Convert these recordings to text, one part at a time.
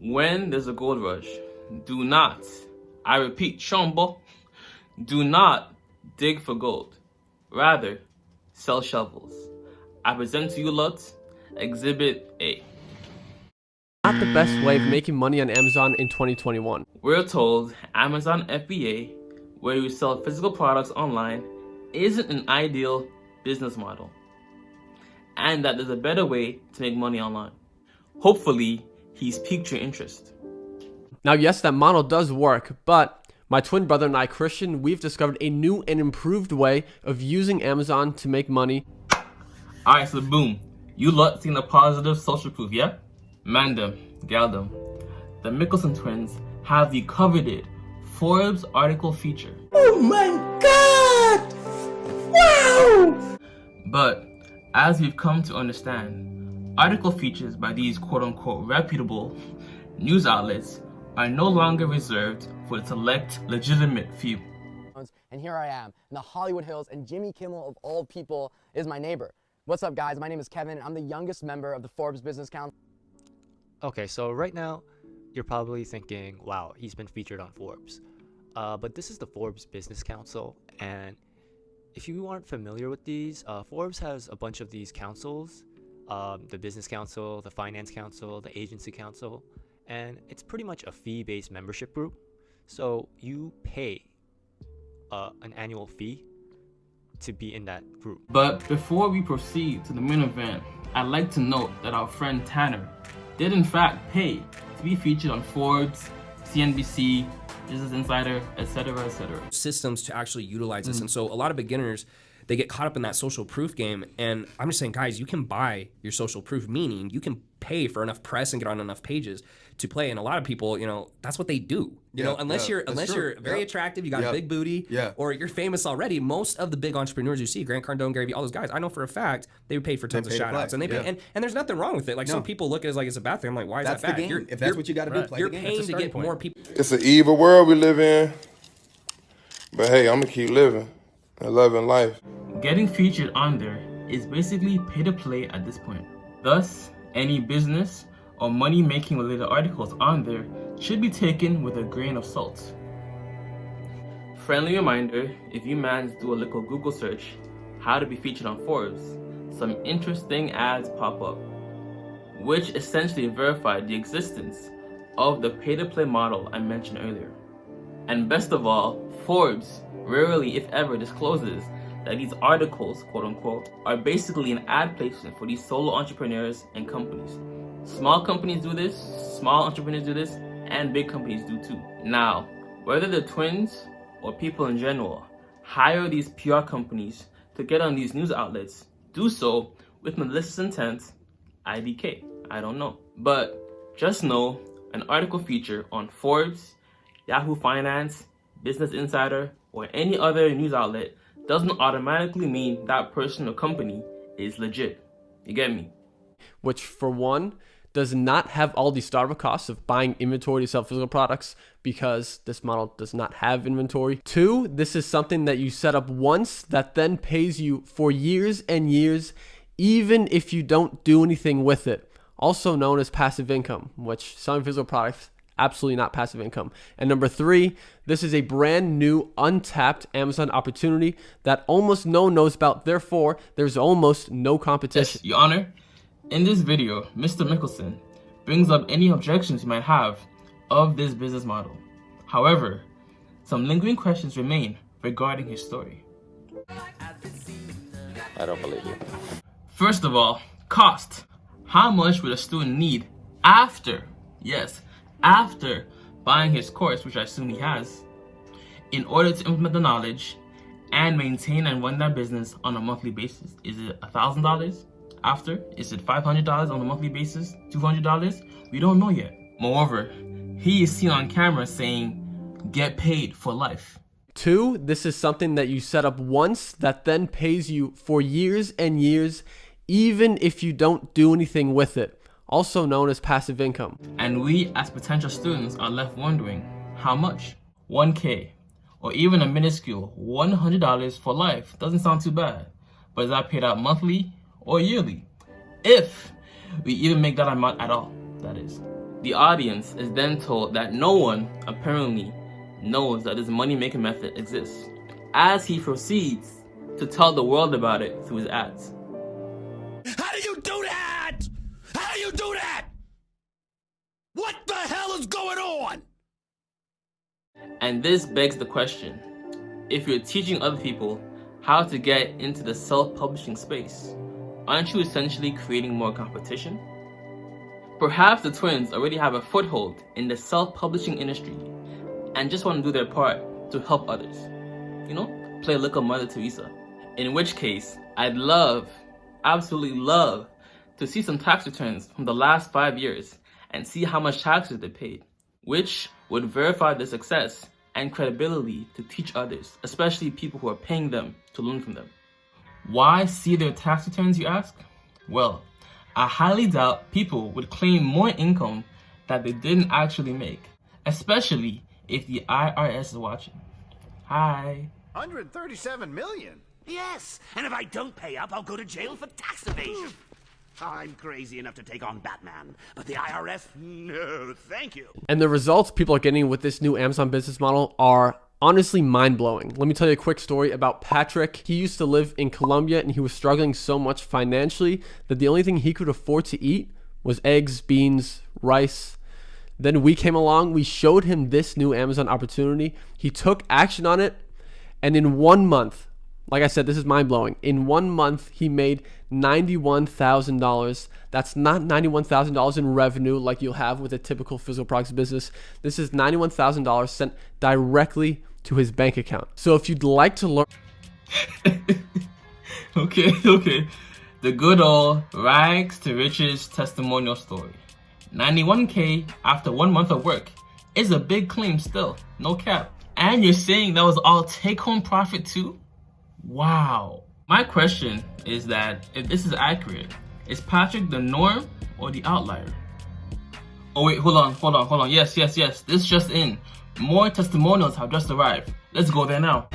When there's a gold rush, do not, I repeat, Shombo, do not dig for gold. Rather, sell shovels. I present to you lot Exhibit A. Not the best way of making money on Amazon in 2021. We're told Amazon FBA, where you sell physical products online, isn't an ideal business model, and that there's a better way to make money online. Hopefully, he's piqued your interest. Now, yes, that model does work, but my twin brother and I, Christian, we've discovered a new and improved way of using Amazon to make money. Alright, so boom. You lot seen the positive social proof, yeah? Man them, gal them. The Mikkelsen twins have the coveted Forbes article feature. Oh my god! Wow! But as we've come to understand, article features by these quote-unquote reputable news outlets are no longer reserved for the select, legitimate few. And here I am in the Hollywood Hills, and Jimmy Kimmel, of all people, is my neighbor. What's up, guys? My name is Kevin, and I'm the youngest member of the Forbes Business Council. Okay, so right now, you're probably thinking, wow, he's been featured on Forbes. But this is the Forbes Business Council, and if you aren't familiar with these, Forbes has a bunch of these councils, the Business Council, the Finance Council, the Agency Council, and it's pretty much a fee-based membership group. So you pay an annual fee to be in that group. But before we proceed to the main event, I'd like to note that our friend Tanner did in fact pay to be featured on Forbes, CNBC, Business Insider, etc., etc. Systems to actually utilize this. And so a lot of beginners, they get caught up in that social proof game. And I'm just saying, guys, you can buy your social proof, meaning you can pay for enough press and get on enough pages to play. And a lot of people, that's what they do. You know, unless you're very attractive, you got a big booty, or you're famous already. Most of the big entrepreneurs you see, Grant Cardone, Gary Vee, all those guys, I know for a fact they pay for tons of shout outs, and they pay, and there's nothing wrong with it. Like some people look at it as like it's a bad thing. I'm like, why is that bad? If that's what you got to do, play you're the game. paying to get more people. It's an evil world we live in, but hey, I'm gonna keep living and loving life. Getting featured on there is basically pay to play at this point. Thus, any business or money-making related articles on there should be taken with a grain of salt. Friendly reminder, if you mans do a little Google search, how to be featured on Forbes, some interesting ads pop up, which essentially verify the existence of the pay-to-play model I mentioned earlier. And best of all, Forbes rarely, if ever, discloses that these articles, quote-unquote, are basically an ad placement for these solo entrepreneurs and companies. Small companies do this, small entrepreneurs do this, and big companies do too. Now, whether the twins or people in general hire these PR companies to get on these news outlets, do so with malicious intent, IDK, I don't know. But just know an article feature on Forbes, Yahoo Finance, Business Insider, or any other news outlet doesn't automatically mean that person or company is legit. You get me? Which, for one, does not have all the startup costs of buying inventory to sell physical products, because this model does not have inventory. Two, this is something that you set up once that then pays you for years and years, even if you don't do anything with it. Also known as passive income, which selling physical products, absolutely not passive income. And number three, this is a brand new untapped Amazon opportunity that almost no one knows about. Therefore, there's almost no competition. Yes, Your Honor. In this video, Mr. Mikkelsen brings up any objections you might have of this business model. However, some lingering questions remain regarding his story. I don't believe you. First of all, cost. How much would a student need after buying his course, which I assume he has, in order to implement the knowledge and maintain and run that business on a monthly basis? Is it $1,000? After? Is it $500 on a monthly basis? $200? We don't know yet. Moreover, he is seen on camera saying, get paid for life. Two, this is something that you set up once that then pays you for years and years, even if you don't do anything with it. Also known as passive income. And we as potential students are left wondering, how much? $1K, or even a minuscule $100 for life doesn't sound too bad. But is that paid out monthly or yearly? If we even make that amount at all, that is. The audience is then told that no one, apparently, knows that this money-making method exists, as he proceeds to tell the world about it through his ads. How do you do that? How do you do that? What the hell is going on? And this begs the question, if you're teaching other people how to get into the self-publishing space, aren't you essentially creating more competition? Perhaps the twins already have a foothold in the self-publishing industry and just want to do their part to help others. You know, play little Mother Teresa. In which case, I'd love, absolutely love, to see some tax returns from the last 5 years and see how much taxes they paid, which would verify their success and credibility to teach others, especially people who are paying them to learn from them. Why see their tax returns, you ask? Well, I highly doubt people would claim more income that they didn't actually make, especially if the IRS is watching. Hi. 137 million? Yes, and if I don't pay up, I'll go to jail for tax evasion. I'm crazy enough to take on Batman, but the IRS, no, thank you. And the results people are getting with this new Amazon business model are honestly mind-blowing. Let me tell you a quick story about Patrick. He used to live in Colombia and he was struggling so much financially that the only thing he could afford to eat was eggs, beans, rice. Then we came along, we showed him this new Amazon opportunity. He took action on it, and in 1 month, like I said, this is mind-blowing. In 1 month, he made $91,000. That's not $91,000 in revenue like you'll have with a typical physical products business. This is $91,000 sent directly to his bank account. So if you'd like to learn... Okay. The good old rags to riches testimonial story. 91K after 1 month of work is a big claim still, no cap. And you're saying that was all take-home profit too? Wow. My question is that if this is accurate, is Patrick the norm or the outlier? Oh wait, hold on. Yes. This just in. More testimonials have just arrived. Let's go there now.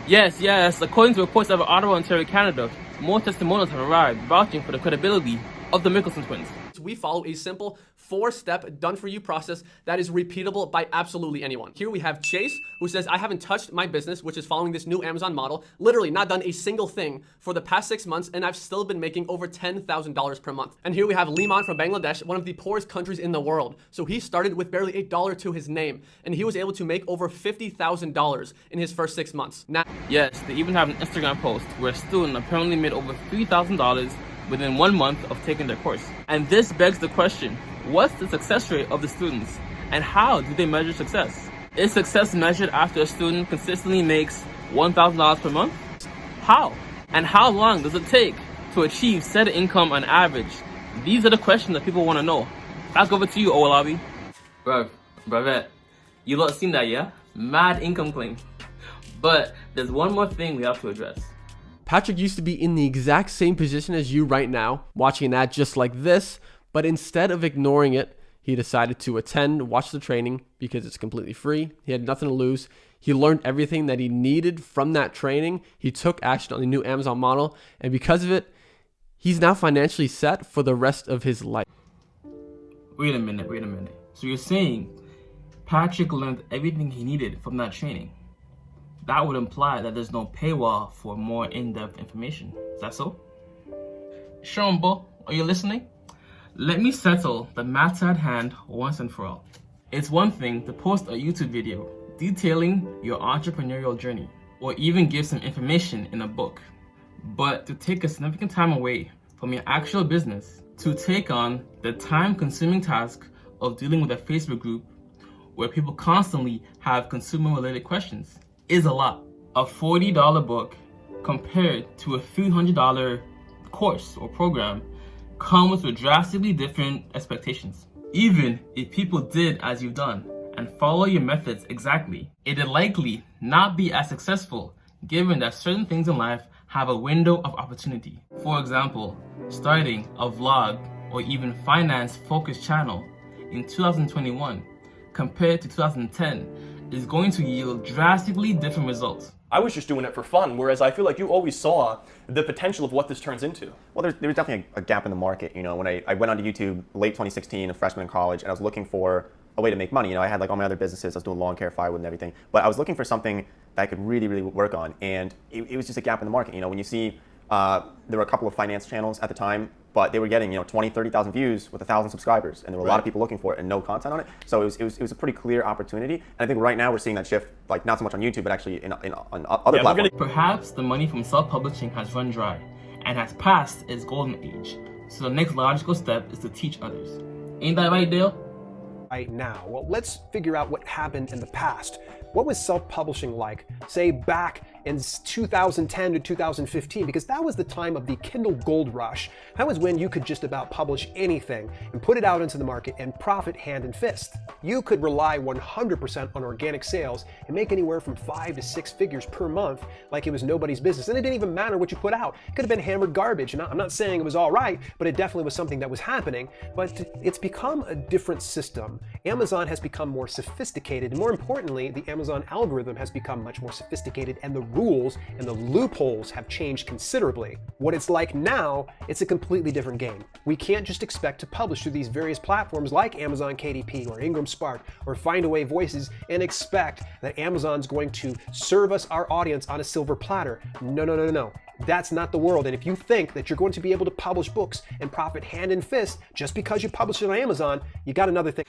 Yes. According to reports out of Ottawa, Ontario, Canada, more testimonials have arrived vouching for the credibility of the Mikkelsen twins. We follow a simple 4-step done-for-you process that is repeatable by absolutely anyone. Here we have Chase, who says, I haven't touched my business, which is following this new Amazon model, literally not done a single thing for the past 6 months, and I've still been making over $10,000 per month. And here we have Liman from Bangladesh, one of the poorest countries in the world. So he started with barely $1 to his name, and he was able to make over $50,000 in his first 6 months. Now, yes, they even have an Instagram post where a student apparently made over $3,000 within 1 month of taking their course. And this begs the question, what's the success rate of the students? And how do they measure success? Is success measured after a student consistently makes $1,000 per month? How? And how long does it take to achieve said income on average? These are the questions that people want to know. Back over to you, Owolabby. Bravette, you lot seen that, yeah? Mad income claim. But there's one more thing we have to address. Patrick used to be in the exact same position as you right now, watching an ad just like this, but instead of ignoring it, he decided to watch the training because it's completely free. He had nothing to lose. He learned everything that he needed from that training. He took action on the new Amazon model, and because of it, he's now financially set for the rest of his life. Wait a minute. So you're saying Patrick learned everything he needed from that training? That would imply that there's no paywall for more in-depth information. Is that so? Shombo, are you listening? Let me settle the matter at hand once and for all. It's one thing to post a YouTube video detailing your entrepreneurial journey, or even give some information in a book. But to take a significant time away from your actual business to take on the time-consuming task of dealing with a Facebook group where people constantly have consumer-related questions is a lot. A $40 book compared to a $300 course or program comes with drastically different expectations. Even if people did as you've done and follow your methods exactly, it'd likely not be as successful given that certain things in life have a window of opportunity. For example, starting a vlog or even finance-focused channel in 2021 compared to 2010 is going to yield drastically different results. I was just doing it for fun, whereas I feel like you always saw the potential of what this turns into. Well, there was definitely a gap in the market. You know, when I went onto YouTube late 2016, a freshman in college, and I was looking for a way to make money. You know, I had like all my other businesses, I was doing lawn care, firewood, and everything, but I was looking for something that I could really, really work on, and it was just a gap in the market. You know, when you see there were a couple of finance channels at the time, but they were getting 20, 30,000 views with 1,000 subscribers, and there were a lot of people looking for it and no content on it. So it was a pretty clear opportunity. And I think right now we're seeing that shift, like not so much on YouTube, but actually on other platforms. Perhaps the money from self-publishing has run dry and has passed its golden age. So the next logical step is to teach others. Ain't that right, Dale? Right now. Well, let's figure out what happened in the past. What was self-publishing like, say, back in 2010 to 2015? Because that was the time of the Kindle Gold Rush. That was when you could just about publish anything and put it out into the market and profit hand and fist. You could rely 100% on organic sales and make anywhere from 5 to 6 figures per month like it was nobody's business. And it didn't even matter what you put out. It could have been hammered garbage. And I'm not saying it was all right, but it definitely was something that was happening. But it's become a different system. Amazon has become more sophisticated, and more importantly, the Amazon algorithm has become much more sophisticated, and the rules and the loopholes have changed considerably. What it's like now, it's a completely different game. We can't just expect to publish through these various platforms like Amazon KDP or Ingram Spark or Findaway Voices and expect that Amazon's going to serve us our audience on a silver platter. No. That's not the world. And if you think that you're going to be able to publish books and profit hand and fist just because you publish it on Amazon, you got another thing.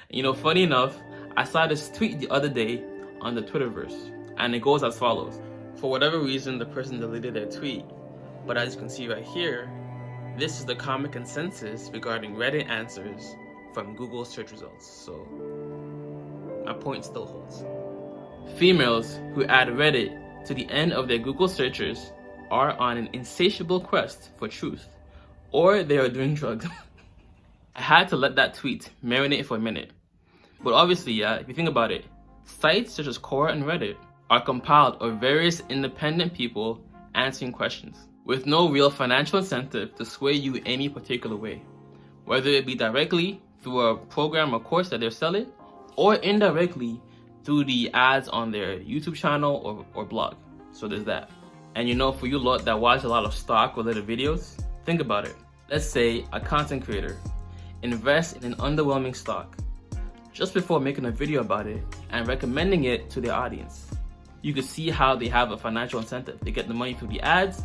You know, funny enough, I saw this tweet the other day on the Twitterverse, and it goes as follows. For whatever reason, the person deleted their tweet, but as you can see right here, this is the common consensus regarding Reddit answers from Google search results. So my point still holds. Females who add Reddit to the end of their Google searches are on an insatiable quest for truth, or they are doing drugs. I had to let that tweet marinate for a minute. But obviously, if you think about it, sites such as Quora and Reddit are compiled of various independent people answering questions, with no real financial incentive to sway you any particular way, whether it be directly through a program or course that they're selling, or indirectly through the ads on their YouTube channel or blog. So there's that. And you know, for you lot that watch a lot of stock related videos, think about it. Let's say a content creator invests in an underwhelming stock just before making a video about it and recommending it to their audience. You could see how they have a financial incentive. They get the money through the ads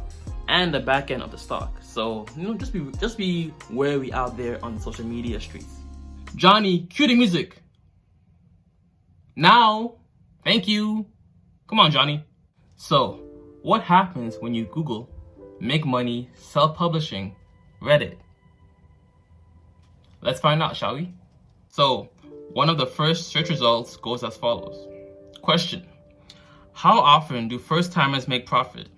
and the back end of the stock. So, you know, just be wary out there on the social media streets. Johnny, cue the music. Now, thank you. Come on, Johnny. So, what happens when you Google make money self-publishing Reddit? Let's find out, shall we? So, one of the first search results goes as follows. Question: how often do first-timers make profit?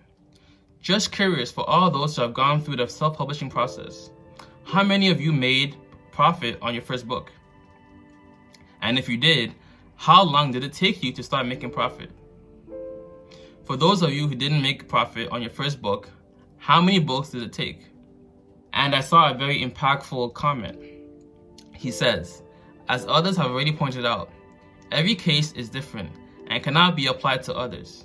Just curious for all those who have gone through the self-publishing process. How many of you made profit on your first book? And if you did, how long did it take you to start making profit? For those of you who didn't make profit on your first book, how many books did it take? And I saw a very impactful comment. He says, as others have already pointed out, every case is different and cannot be applied to others.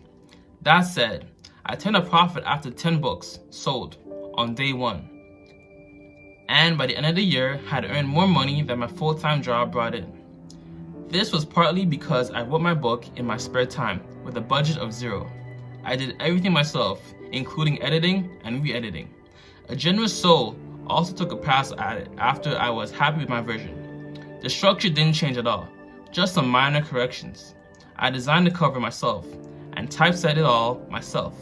That said, I turned a profit after 10 books sold on day 1. And by the end of the year, had earned more money than my full-time job brought in. This was partly because I wrote my book in my spare time with a budget of 0. I did everything myself, including editing and re-editing. A generous soul also took a pass at it after I was happy with my version. The structure didn't change at all, just some minor corrections. I designed the cover myself and typeset it all myself.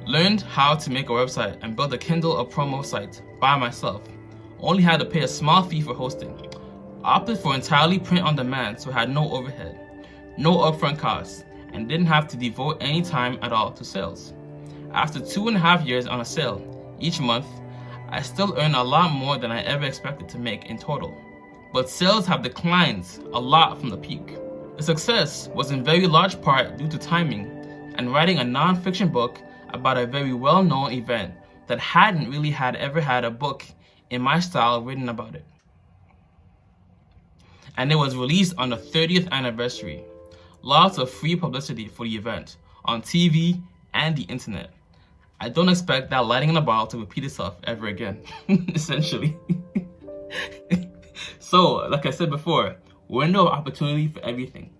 Learned how to make a website and build a Kindle or promo site by myself. Only had to pay a small fee for hosting. Opted for entirely print on demand, so had no overhead, no upfront costs, and didn't have to devote any time at all to sales. After 2.5 years on a sale each month, I still earn a lot more than I ever expected to make in total. But sales have declined a lot from the peak. The success was in very large part due to timing and writing a non-fiction book about a very well-known event that hadn't really ever had a book in my style written about it. And it was released on the 30th anniversary. lots of free publicity for the event on TV and the internet. I don't expect that lighting in a bottle to repeat itself ever again, essentially. So, like I said before, window of opportunity for everything.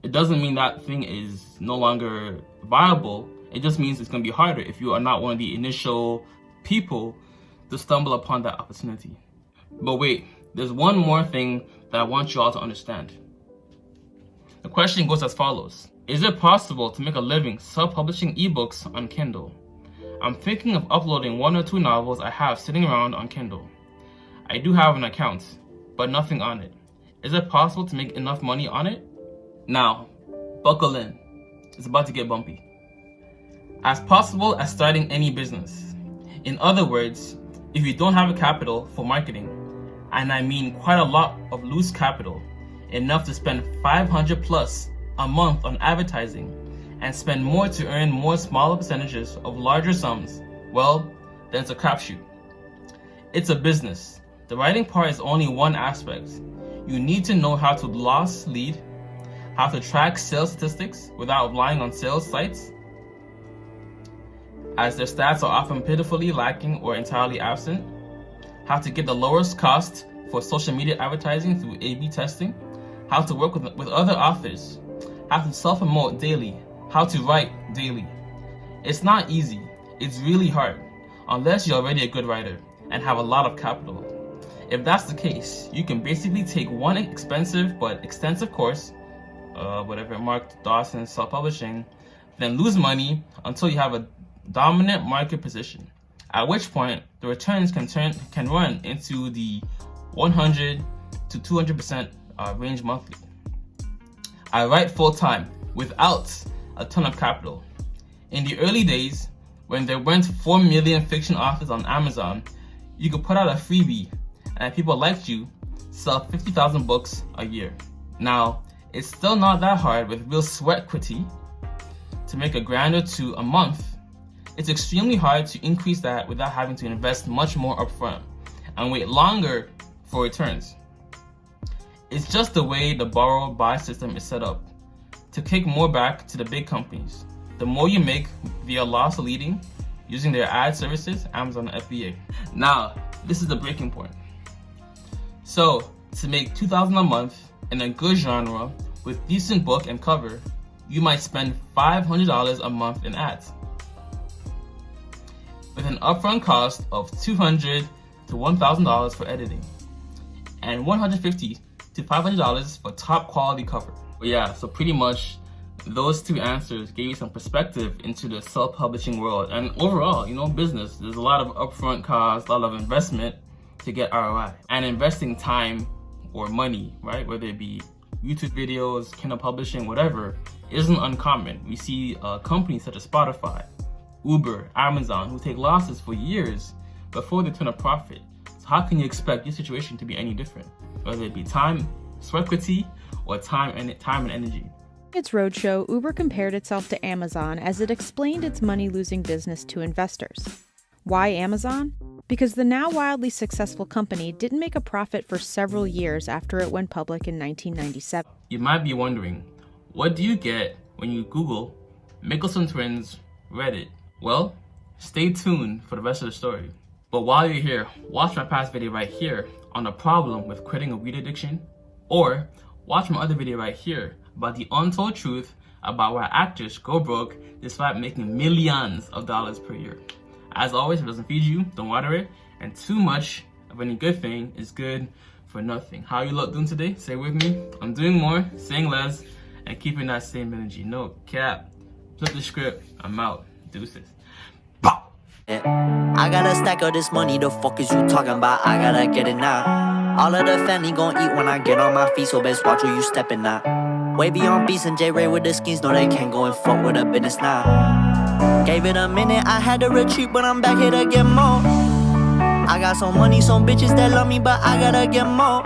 It doesn't mean that thing is no longer viable. It just means it's going to be harder if you are not one of the initial people to stumble upon that opportunity. But wait, there's one more thing that I want you all to understand. The question goes as follows. Is it possible to make a living self-publishing ebooks on Kindle? I'm thinking of uploading 1 or 2 novels I have sitting around on Kindle. I do have an account, but nothing on it. Is it possible to make enough money on it? Now, buckle in. It's about to get bumpy. As possible as starting any business. In other words, if you don't have a capital for marketing, and I mean quite a lot of loose capital, enough to spend $500 plus a month on advertising, and spend more to earn more smaller percentages of larger sums, well, then it's a crapshoot. It's a business. The writing part is only one aspect. You need to know how to loss lead, how to track sales statistics without relying on sales sites, as their stats are often pitifully lacking or entirely absent, how to get the lowest cost for social media advertising through A/B testing, how to work with other authors, how to self-promote daily, how to write daily. It's not easy. It's really hard, unless you're already a good writer and have a lot of capital. If that's the case, you can basically take one expensive but extensive course, whatever Mark Dawson's self-publishing, then lose money until you have a dominant market position, at which point the returns can run into the 100 to 200% range monthly. I write full-time without a ton of capital. In the early days, when there weren't 4 million fiction authors on Amazon, you could put out a freebie and if people liked you, sell 50,000 books a year. Now, it's still not that hard with real sweat equity to make $1,000 or $2,000 a month. It's extremely hard to increase that without having to invest much more upfront and wait longer for returns. It's just the way the borrow-buy system is set up, to kick more back to the big companies. The more you make via loss leading, using their ad services, Amazon and FBA. Now, this is the breaking point. So, to make $2,000 a month in a good genre with decent book and cover, you might spend $500 a month in ads, with an upfront cost of $200 to $1,000 for editing, and $150 to $500 for top quality cover. But yeah, so pretty much those two answers gave you some perspective into the self-publishing world and overall, business. There's a lot of upfront costs, a lot of investment to get ROI, and investing time or money, right? Whether it be YouTube videos, Kindle publishing, whatever, isn't uncommon. We see companies such as Spotify, Uber, Amazon, who take losses for years before they turn a profit. So how can you expect your situation to be any different? Whether it be time, sweat equity, or time and energy. Its roadshow, Uber compared itself to Amazon as it explained its money-losing business to investors. Why Amazon? Because the now wildly successful company didn't make a profit for several years after it went public in 1997. You might be wondering, what do you get when you Google Mikkelsen twins Reddit? Well, stay tuned for the rest of the story. But while you're here, watch my past video right here on the problem with quitting a weed addiction, or watch my other video right here about the untold truth about why actors go broke despite making millions of dollars per year. As always, if it doesn't feed you, don't water it, and too much of any good thing is good for nothing. How you look doing today? Say with me. I'm doing more, saying less, and keeping that same energy. No cap. Flip the script. I'm out. Deuces. I got a stack of this money, the fuck is you talking about? I gotta get it now. All of the family gon' eat when I get on my feet, so best watch where you stepping now. Way beyond beats and J-Ray with the schemes, no they can't go and fuck with a business now. Gave it a minute, I had to retreat, but I'm back here to get more. I got some money, some bitches that love me, but I gotta get more.